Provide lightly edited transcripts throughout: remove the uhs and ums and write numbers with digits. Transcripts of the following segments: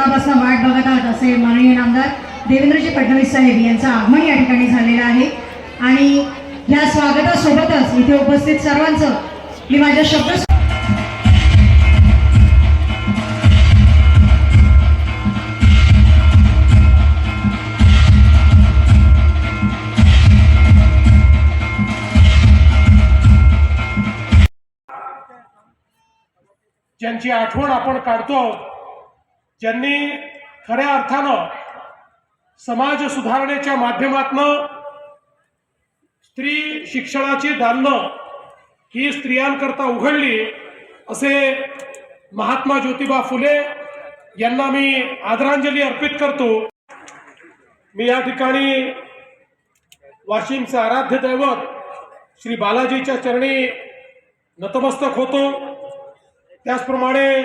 दिवसापासून वाट बघत आहोत असे माननीय आमदार देवेंद्रजी फडणवीस साहेब यांचं आगमन या ठिकाणी झालेलं आहे आणि ह्या स्वागतासोबतच इथे उपस्थित सर्वांचं मी माझ्या शब्द ज्यांची आठवण आपण काढतो, ज्यांनी खऱ्या अर्थानं समाज सुधारणेच्या माध्यमातून स्त्री शिक्षणाची दालनं ही स्त्रियांकरता उघडली, असे महात्मा ज्योतिबा फुले यांना मी आदरांजली अर्पित करतो। मी या ठिकाणी वाशिमचे आराध्य दैवत श्री बालाजीच्या चरणी नतमस्तक होतो। त्याचप्रमाणे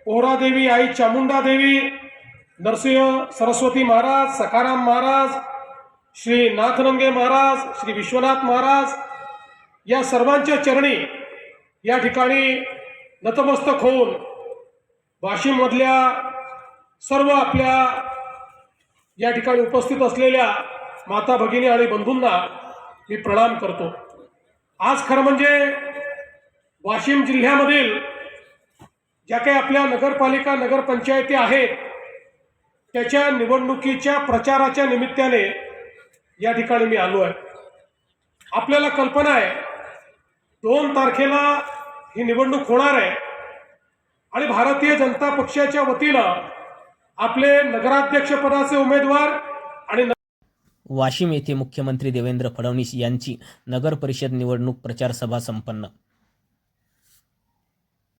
पोहरादेवी आई चामुंडा देवी, नरसिंह सरस्वती महाराज, सखाराम महाराज, श्री नाथनंगे महाराज, श्री विश्वनाथ महाराज या सर्वांच्या चरणी या ठिकाणी नतमस्तक होऊन वाशिममधल्या सर्व आपल्या या ठिकाणी उपस्थित असलेल्या माता भगिनी आणि बंधूंना मी प्रणाम करतो। आज खरं म्हणजे वाशिम जिल्ह्यामधील ज्या काही आपल्या नगरपालिका नगरपंचायती आहेत त्याच्या निवडणुकीच्या प्रचाराच्या निमित्ताने या ठिकाणी मी आलो आहे। आपल्याला कल्पना आहे 2 तारखेला ही निवडणूक होणार आहे आणि भारतीय जनता पक्षाच्या वतीनं आपले नगराध्यक्षपदाचे उमेदवार आणि वाशिम येथे मुख्यमंत्री देवेंद्र फडणवीस यांची नगर परिषद निवडणूक प्रचार सभा संपन्न।